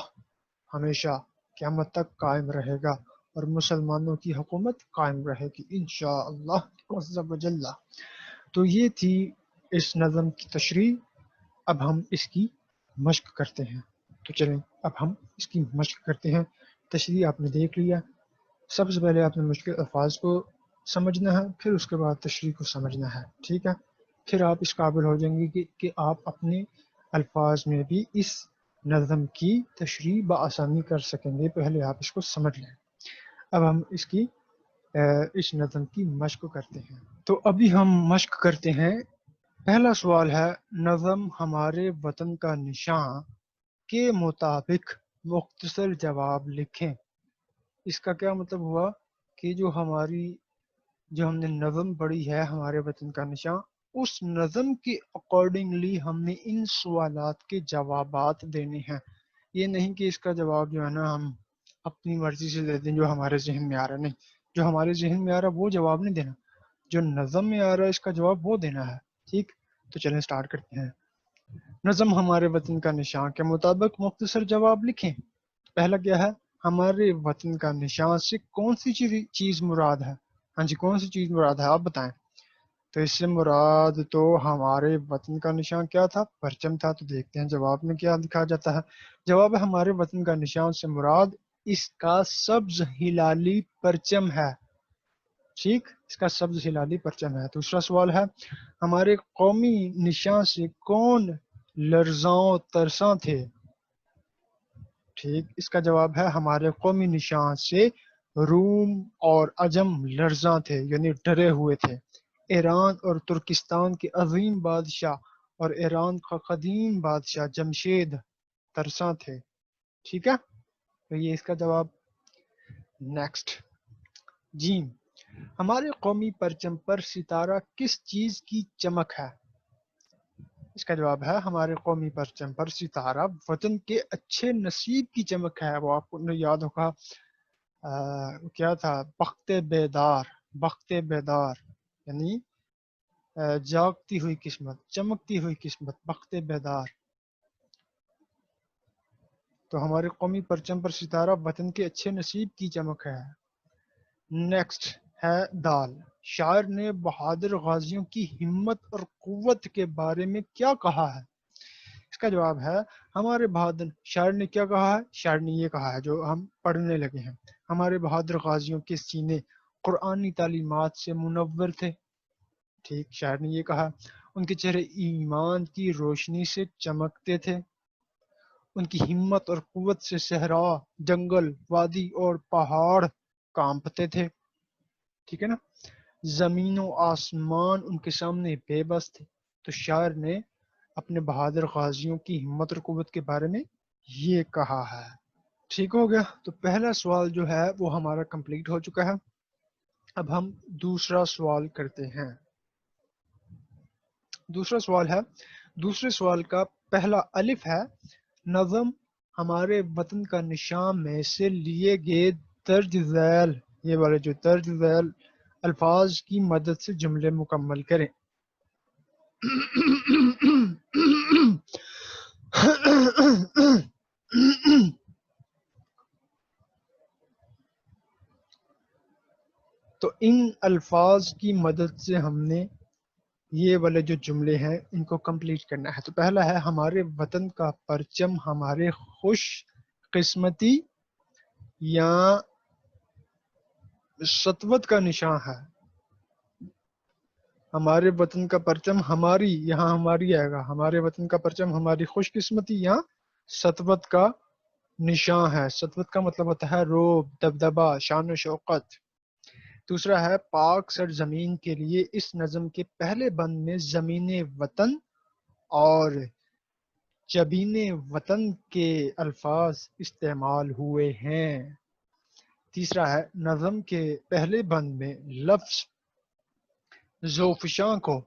ہمیشہ قیامت تک قائم رہے گا اور مسلمانوں کی حکومت قائم رہے گی انشاءاللہ عز و جل۔ تو یہ تھی اس نظم کی تشریح۔ اب ہم اس کی مشق کرتے ہیں، تو چلیں اب ہم اس کی مشق کرتے ہیں۔ تشریح آپ نے دیکھ لیا، سب سے پہلے آپ نے مشکل الفاظ کو سمجھنا ہے، پھر اس کے بعد تشریح کو سمجھنا ہے، ٹھیک ہے۔ پھر آپ اس قابل ہو جائیں گے کہ آپ اپنے الفاظ میں بھی اس نظم کی تشریح بآسانی کر سکیں گے۔ پہلے آپ اس کو سمجھ لیں۔ اب ہم اس نظم کی مشق کرتے ہیں۔ تو ابھی ہم مشق کرتے ہیں۔ پہلا سوال ہے: نظم ہمارے وطن کا نشان کے مطابق مختصر جواب لکھیں۔ اس کا کیا مطلب ہوا کہ جو ہم نے نظم پڑھی ہے ہمارے وطن کا نشان، اس نظم کے اکارڈنگلی ہم نے ان سوالات کے جوابات دینے ہیں۔ یہ نہیں کہ اس کا جواب جو ہے نا ہم اپنی مرضی سے دے دیں جو ہمارے ذہن میں آ رہا ہے، نہیں، جو ہمارے ذہن میں آ رہا ہے وہ جواب نہیں دینا، جو نظم میں آ رہا ہے اس کا جواب وہ دینا ہے، ٹھیک۔ تو چلیں سٹارٹ کرتے ہیں۔ نظم ہمارے وطن کا نشان کے مطابق مختصر جواب لکھیں۔ پہلا کیا ہے؟ ہمارے وطن کا نشان سے کون سی چیز مراد ہے؟ ہاں جی، کون سی چیز مراد ہے آپ بتائیں۔ تو اس سے مراد تو ہمارے وطن کا نشان کیا تھا؟ پرچم تھا۔ تو دیکھتے ہیں جواب میں کیا لکھا جاتا ہے۔ جواب ہے: ہمارے وطن کا نشان سے مراد اس کا سبز ہلالی پرچم ہے، ٹھیک، اس کا سبز ہلالی پرچم ہے۔ دوسرا سوال ہے: ہمارے قومی نشان سے کون لرزاں ترساں تھے؟ ٹھیک، اس کا جواب ہے: ہمارے قومی نشان سے روم اور عجم لرزاں تھے، یعنی ڈرے ہوئے تھے۔ ایران اور ترکستان کے عظیم بادشاہ اور ایران کا قدیم بادشاہ جمشید ترساں تھے، ٹھیک ہے۔ تو یہ اس کا جواب۔ نیکسٹ، جیم: ہمارے قومی پرچم پر ستارہ کس چیز کی چمک ہے؟ اس کا جواب ہے: ہمارے قومی پرچم پر ستارہ وطن کے اچھے نصیب کی چمک ہے۔ وہ آپ کو یاد ہوگا کیا تھا؟ بخت بیدار، بخت بیدار یعنی جاگتی ہوئی قسمت، چمکتی ہوئی قسمت، بخت بیدار۔ تو ہمارے قومی پرچم پر ستارہ وطن کے اچھے نصیب کی چمک ہے۔ نیکسٹ ہے دال: شاعر نے بہادر غازیوں کی ہمت اور قوت کے بارے میں کیا کہا ہے؟ اس کا جواب ہے ہمارے بہادر شاعر نے کیا کہا ہے؟ شاعر نے یہ کہا ہے جو ہم پڑھنے لگے ہیں، ہمارے بہادر غازیوں کے سینے قرآنی تعلیمات سے منور تھے۔ ٹھیک، شاعر نے یہ کہا ان کے چہرے ایمان کی روشنی سے چمکتے تھے، ان کی ہمت اور قوت سے صحرا، جنگل، وادی اور پہاڑ کانپتے تھے۔ ٹھیک ہے نا، زمین و آسمان ان کے سامنے بے بس تھے۔ تو شاعر نے اپنے بہادر غازیوں کی ہمت اور قوت کے بارے میں یہ کہا ہے۔ ٹھیک ہو گیا، تو پہلا سوال جو ہے وہ ہمارا کمپلیٹ ہو چکا ہے۔ اب ہم دوسرا سوال کرتے ہیں۔ دوسرا سوال ہے، دوسرے سوال کا پہلا الف ہے، نظم ہمارے وطن کا نشان میں سے لیے گئے درج ذیل، یہ والے جو درج ذیل الفاظ کی مدد سے جملے مکمل کریں۔ تو ان الفاظ کی مدد سے ہم نے یہ والے جو جملے ہیں ان کو کمپلیٹ کرنا ہے۔ تو پہلا ہے ہمارے وطن کا پرچم ہمارے خوش قسمتی یا سطوت کا نشان ہے۔ ہمارے وطن کا پرچم ہماری، یہاں ہماری آئے گا، ہمارے وطن کا پرچم ہماری خوش قسمتی یا سطوت کا نشان ہے۔ سطوت کا مطلب ہوتا ہے روب، دبدبا، شان و شوقت۔ دوسرا ہے پاک سرزمین کے لیے اس نظم کے پہلے بند میں زمین وطن اور جبین وطن کے الفاظ استعمال ہوئے ہیں۔ تیسرا ہے نظم کے پہلے بند میں لفظ زوفشاں کو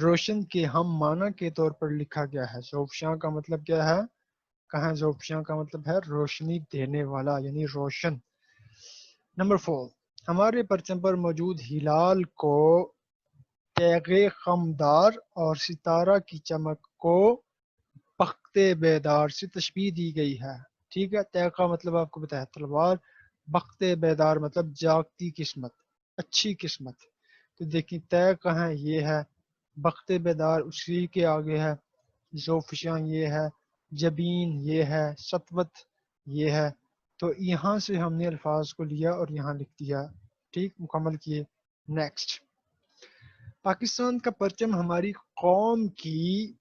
روشن کے ہم معنی کے طور پر لکھا گیا ہے۔ زوفشاں کا مطلب کیا ہے؟ کہاں زوفشاں کا مطلب ہے روشنی دینے والا، یعنی روشن۔ نمبر 4، ہمارے پرچم پر موجود ہلال کو تیغ خمدار اور ستارہ کی چمک کو بخت بیدار سے تشبیہ دی گئی ہے۔ ٹھیک ہے، تیغ کا مطلب آپ کو بتایا تلوار، بخت بیدار مطلب جاگتی قسمت، اچھی قسمت۔ تو دیکھیں تیغ کہاں ہے؟ یہ ہے، بخت بیدار اسی کے آگے ہے، زوفشاں یہ ہے، جبین یہ ہے، سطوت یہ ہے۔ تو یہاں سے ہم نے الفاظ کو لیا اور یہاں لکھ دیا۔ ٹھیک، مکمل کیے۔ نیکسٹ، پاکستان کا پرچم ہماری قوم کی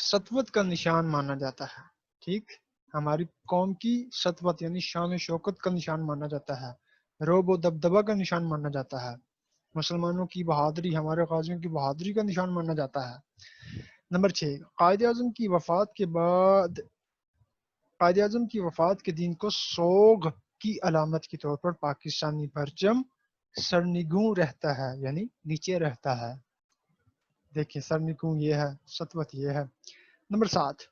سطوت کا نشان مانا جاتا ہے۔ ٹھیک، ہماری قوم کی سطوت یعنی شان و شوکت کا نشان مانا جاتا ہے، روب و دبدبہ کا نشان مانا جاتا ہے، مسلمانوں کی بہادری، ہمارے غازیوں کی بہادری کا نشان مانا جاتا ہے۔ نمبر 6، قائد اعظم کی وفات کے بعد قائد اعظم کی وفات کے دن کو سوگ کی علامت کے طور پر پاکستانی پرچم سرنگوں رہتا ہے، یعنی نیچے رہتا ہے۔ دیکھیں سرنگوں یہ ہے، سطوت یہ ہے۔ نمبر 7،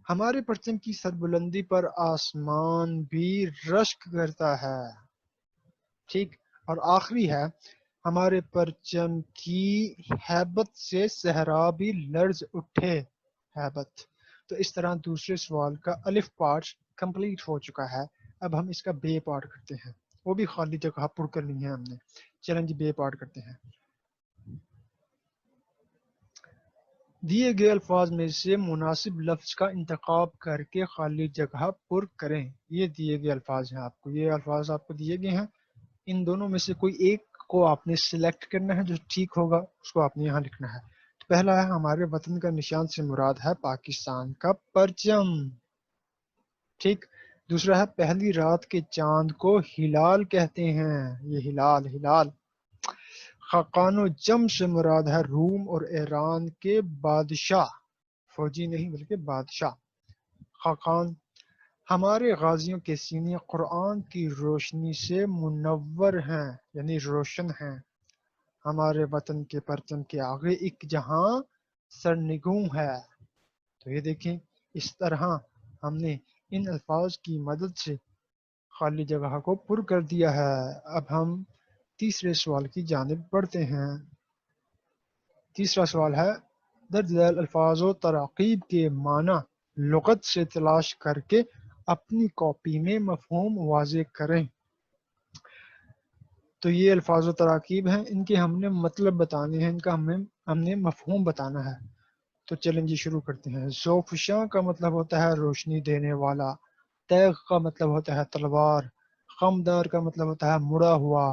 ہمارے پرچم کی سربلندی پر آسمان بھی رشک کرتا ہے۔ ٹھیک، اور آخری ہے ہمارے پرچم کی ہیبت سے صحرا بھی لرز اٹھے، ہیبت۔ تو اس طرح دوسرے سوال کا الف پارٹ کمپلیٹ ہو چکا ہے۔ اب ہم اس کا بے پارٹ کرتے ہیں، وہ بھی خالی جگہ پر کرنی ہے ہم نے۔ چلیں جی بے پارٹ کرتے ہیں۔ دیے گئے الفاظ میں سے مناسب لفظ کا انتخاب کر کے خالی جگہ پر کریں۔ یہ دیے گئے الفاظ ہیں، آپ کو یہ الفاظ آپ کو دیے گئے ہیں، ان دونوں میں سے کوئی ایک کو آپ نے سلیکٹ کرنا ہے، جو ٹھیک ہوگا اس کو آپ نے یہاں لکھنا ہے۔ پہلا ہے ہمارے وطن کا نشان سے مراد ہے پاکستان کا پرچم۔ ٹھیک، دوسرا ہے پہلی رات کے چاند کو ہلال کہتے ہیں، یہ ہلال ہلال۔ خاقان و جم سے مراد ہے روم اور ایران کے بادشاہ، فوجی نہیں بلکہ بادشاہ۔ خاقان، ہمارے غازیوں کے سینے قرآن کی روشنی سے منور ہیں، یعنی روشن ہیں۔ ہمارے وطن کے پرچم کے آگے ایک جہاں سرنگوں ہے۔ تو یہ دیکھیں اس طرح ہم نے ان الفاظ کی مدد سے خالی جگہ کو پر کر دیا ہے۔ اب ہم تیسرے سوال کی جانب بڑھتے ہیں۔ تیسرا سوال ہے درج ذیل الفاظ و تراکیب کے معنی لغت سے تلاش کر کے اپنی کاپی میں مفہوم واضح کریں۔ تو یہ الفاظ و تراکیب ہیں، ان کے ہم نے مطلب بتانے ہیں، ان کا ہم نے مفہوم بتانا ہے۔ تو چلیں جی شروع کرتے ہیں. ذوفشاں کا مطلب ہوتا ہے روشنی دینے والا. تیغ کا مطلب ہوتا ہے تلوار. خمدار کا مطلب ہوتا ہے مڑا ہوا.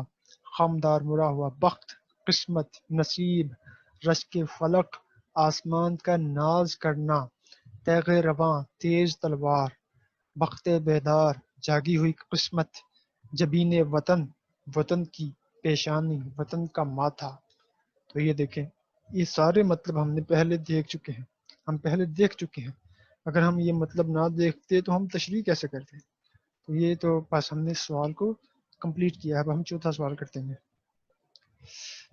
خمدار مڑا ہوا. بخت قسمت نصیب. رشک فلک آسمان کا ناز کرنا. تیغ رواں تیز تلوار. بخت بیدار جاگی ہوئی قسمت. جبین وطن وطن کی پیشانی وطن کا ماتھا. تو یہ دیکھیں یہ سارے مطلب ہم نے پہلے دیکھ چکے ہیں. اگر ہم یہ مطلب نہ دیکھتے تو ہم تشریح کیسے کرتے؟ تو یہ تو بس ہم نے سوال کو کمپلیٹ کیا ہے. اب ہم چوتھا سوال کرتے ہیں.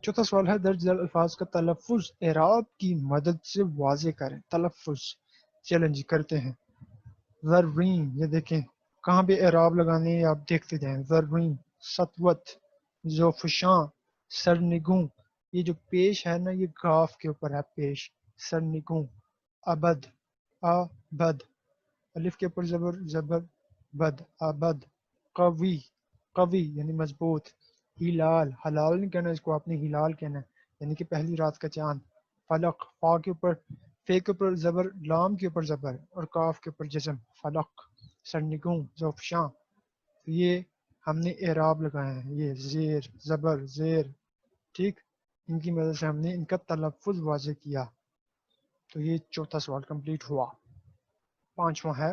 چوتھا سوال ہے درج ذیل الفاظ کا تلفظ اعراب کی مدد سے واضح کریں. تلفظ چیلنج کرتے ہیں. زرین یہ دیکھیں کہاں پہ اعراب لگانے ہیں آپ دیکھتے جائیں. زرین سطوت ذوفشاں سرنگوں. یہ جو پیش ہے نا یہ گاف کے اوپر ہے پیش. سرنگوں. ابد ابد الف کے اوپر زبر زبر بد ابد. قوی قوی یعنی مضبوط. ہلال حلال نہیں کہنا اس کو آپ نے ہلال کہنا ہے یعنی کہ پہلی رات کا چاند. فلق فا کے اوپر فے کے اوپر زبر لام کے اوپر زبر اور کاف کے اوپر جزم. فلق سرنگوں ذوفشاں. یہ ہم نے اعراب لگایا ہے یہ زیر زبر زیر ٹھیک. ان کی مدد سے ہم نے ان کا تلفظ واضح کیا. تو یہ چوتھا سوال کمپلیٹ ہوا. پانچواں ہے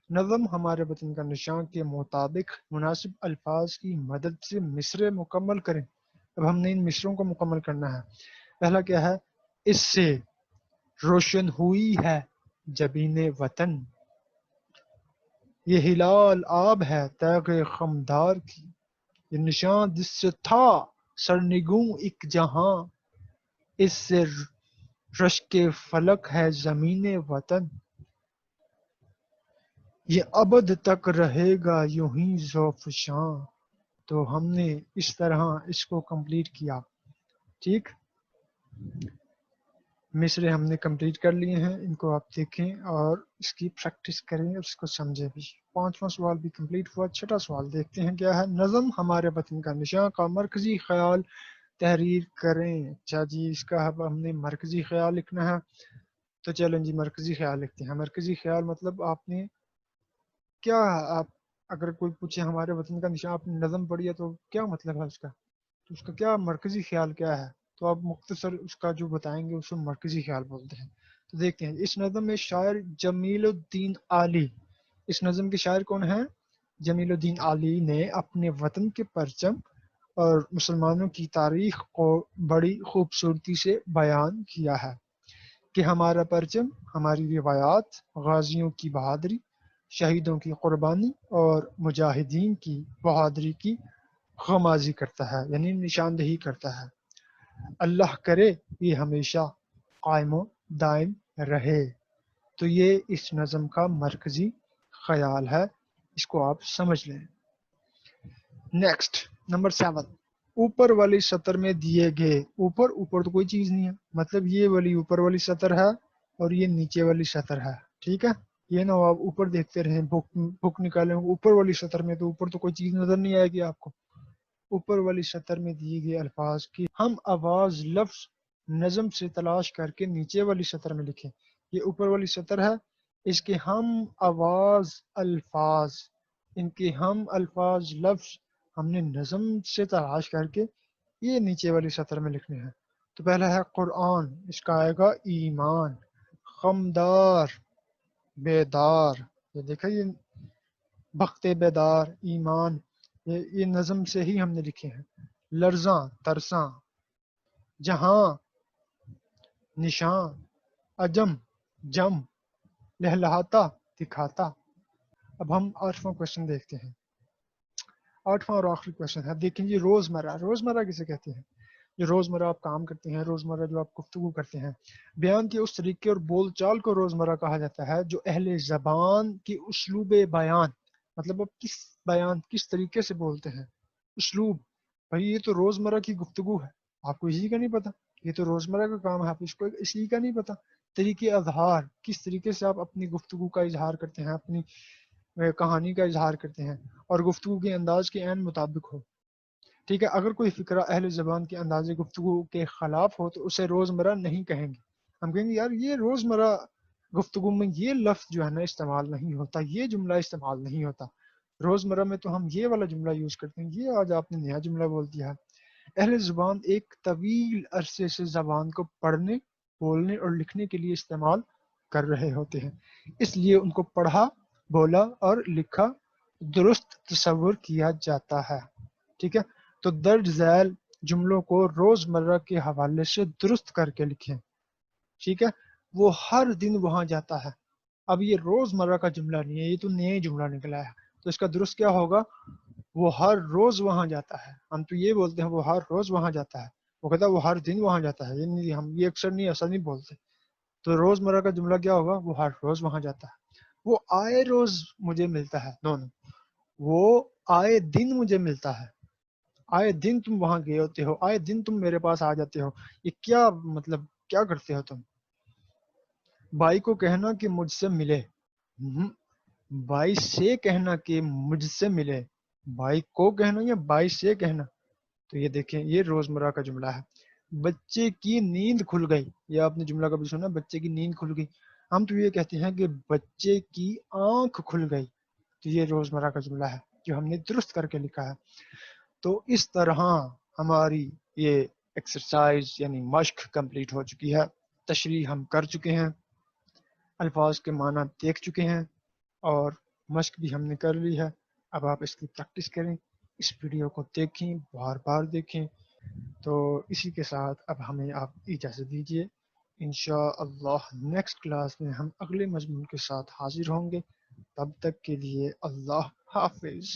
نظم ہمارے وطن کا نشان کے مطابق مناسب الفاظ کی مدد سے مصرع مکمل کریں. اب ہم نے ان مصروں کو مکمل کرنا ہے. پہلا کیا ہے اس سے روشن ہوئی ہے جبین وطن. یہ ہلال آب ہے تیغ خمدار کی. یہ نشان جس سے تھا سرنگوں ایک جہاں. اس سے رشک فلک ہے زمین وطن. یہ ابد تک رہے گا یوں ہی ذوفشاں. تو ہم نے اس طرح اس کو کمپلیٹ کیا ٹھیک. مصرے ہم نے کمپلیٹ کر لیے ہیں. ان کو آپ دیکھیں اور اس کی پریکٹس کریں اور اس کو سمجھیں بھی. پانچواں سوال بھی کمپلیٹ ہوا. چھٹا سوال دیکھتے ہیں کیا ہے. نظم ہمارے وطن کا نشان کا مرکزی خیال تحریر کریں. اچھا جی اس کا اب ہم نے مرکزی خیال لکھنا ہے. تو چلیں جی مرکزی خیال لکھتے ہیں. مرکزی خیال مطلب آپ نے کیا آپ اگر کوئی پوچھے ہمارے وطن کا نشان آپ نے نظم پڑھی ہے تو کیا مطلب ہے اس کا. تو اس کا کیا مرکزی خیال کیا ہے تو آپ مختصر اس کا جو بتائیں گے اس کو مرکزی خیال بولتے ہیں. تو دیکھتے ہیں اس نظم میں شاعر جمیل الدین عالی. اس نظم کے شاعر کون ہیں؟ جمیل الدین عالی نے اپنے وطن کے پرچم اور مسلمانوں کی تاریخ کو بڑی خوبصورتی سے بیان کیا ہے کہ ہمارا پرچم ہماری روایات غازیوں کی بہادری شہیدوں کی قربانی اور مجاہدین کی بہادری کی غمازی کرتا ہے یعنی نشاندہی کرتا ہے. اللہ کرے یہ ہمیشہ قائم و دائم رہے. تو یہ اس نظم کا مرکزی خیال ہے. اس کو آپ سمجھ لیں. نیکسٹ نمبر 7 اوپر والی سطر میں دیے گئے. اوپر تو کوئی چیز نہیں ہے مطلب یہ والی اوپر والی سطر ہے اور یہ نیچے والی سطر ہے ٹھیک ہے. یہ نہ آپ اوپر دیکھتے رہیں بک نکالیں اوپر والی سطر میں تو اوپر تو کوئی چیز نظر نہیں آئے گی آپ کو. اوپر والی سطر میں دیے گئے الفاظ کی ہم آواز لفظ نظم سے تلاش کر کے نیچے والی سطر میں لکھیں. یہ اوپر والی سطر ہے اس کے ہم آواز الفاظ ان کے ہم الفاظ لفظ ہم نے نظم سے تلاش کر کے یہ نیچے والی سطر میں لکھنے ہیں. تو پہلا ہے قرآن. اس کا آئے گا ایمان. خمدار بیدار. یہ دیکھا یہ بخت بیدار ایمان یہ نظم سے ہی ہم نے لکھے ہیں. لرزاں ترساں. جہاں نشان. عجم جم. لہلہاتا دکھاتا. اب ہم 8واں کوشچن دیکھتے ہیں. 8واں اور آخری کوشچن ہے دیکھیں جی روزمرہ کسے کہتے ہیں. جو روزمرہ آپ کام کرتے ہیں روزمرہ جو آپ گفتگو کرتے ہیں بیان کے اس طریقے اور بول چال کو روزمرہ کہا جاتا ہے جو اہل زبان کی اسلوب بیان مطلب آپ کس طریقے سے بولتے ہیں. اسلوب بھائی یہ تو روزمرہ کی گفتگو ہے آپ کو اسی کا نہیں پتا. یہ تو روزمرہ کا کام ہے آپ اس کو اسی کا نہیں پتا. طریقے اظہار کس طریقے سے آپ اپنی گفتگو کا اظہار کرتے ہیں اپنی کہانی کا اظہار کرتے ہیں اور گفتگو کے انداز کے عین مطابق ہو ٹھیک ہے. اگر کوئی فقرہ اہل زبان کے انداز گفتگو کے خلاف ہو تو اسے روزمرہ نہیں کہیں گے. ہم کہیں گے یار یہ روزمرہ گفتگو میں یہ لفظ جو ہے نا استعمال نہیں ہوتا، یہ جملہ استعمال نہیں ہوتا، روزمرہ میں تو ہم یہ والا جملہ یوز کرتے ہیں، یہ آج آپ نے نیا جملہ بول دیا ہے۔ اہل زبان ایک طویل عرصے سے زبان کو پڑھنے، بولنے اور لکھنے کے لیے استعمال کر رہے ہوتے ہیں، اس لیے ان کو پڑھا، بولا اور لکھا درست تصور کیا جاتا ہے۔ ٹھیک ہے، تو درج ذیل جملوں کو روزمرہ کے حوالے سے درست کر کے لکھیں۔ ٹھیک ہے، وہ ہر دن وہاں جاتا ہے۔ اب یہ روزمرہ کا جملہ نہیں ہے، یہ تو نیا جملہ نکلا ہے، تو اس کا درست کیا ہوگا؟ وہ ہر روز وہاں جاتا ہے۔ ہم تو یہ بولتے ہیں وہ ہر روز وہاں جاتا ہے، وہ کہتا ہے وہ ہر دن وہاں جاتا ہے، یہ نہیں، ہم یہ اکثر نہیں، ایسا نہیں بولتے۔ تو روزمرہ کا جملہ کیا ہوگا؟ وہ ہر روز وہاں جاتا ہے۔ وہ آئے روز مجھے ملتا ہے، دونوں، وہ آئے دن مجھے ملتا ہے، آئے دن تم وہاں گئے ہوتے ہو، آئے دن تم میرے پاس آ جاتے ہو، یہ کیا مطلب کیا کرتے ہو تم؟ بھائی کو کہنا کہ مجھ سے ملے، بھائی سے کہنا کہ مجھ سے ملے، بھائی کو کہنا یا بھائی سے کہنا؟ تو یہ دیکھیں، یہ روزمرہ کا جملہ ہے۔ بچے کی نیند کھل گئی، یہ آپ نے جملہ کبھی سنا؟ بچے کی نیند کھل گئی، ہم تو یہ کہتے ہیں کہ بچے کی آنکھ کھل گئی۔ تو یہ روزمرہ کا جملہ ہے جو ہم نے درست کر کے لکھا ہے۔ تو اس طرح ہماری یہ ایکسرسائز یعنی مشق کمپلیٹ ہو چکی ہے، تشریح ہم کر چکے ہیں، الفاظ کے معنی دیکھ چکے ہیں، اور مشق بھی ہم نے کر لی ہے۔ اب آپ اس کی پریکٹس کریں، اس ویڈیو کو دیکھیں، بار بار دیکھیں۔ تو اسی کے ساتھ اب ہمیں آپ اجازت دیجیے، انشاءاللہ نیکسٹ کلاس میں ہم اگلے مضمون کے ساتھ حاضر ہوں گے۔ تب تک کے لیے اللہ حافظ۔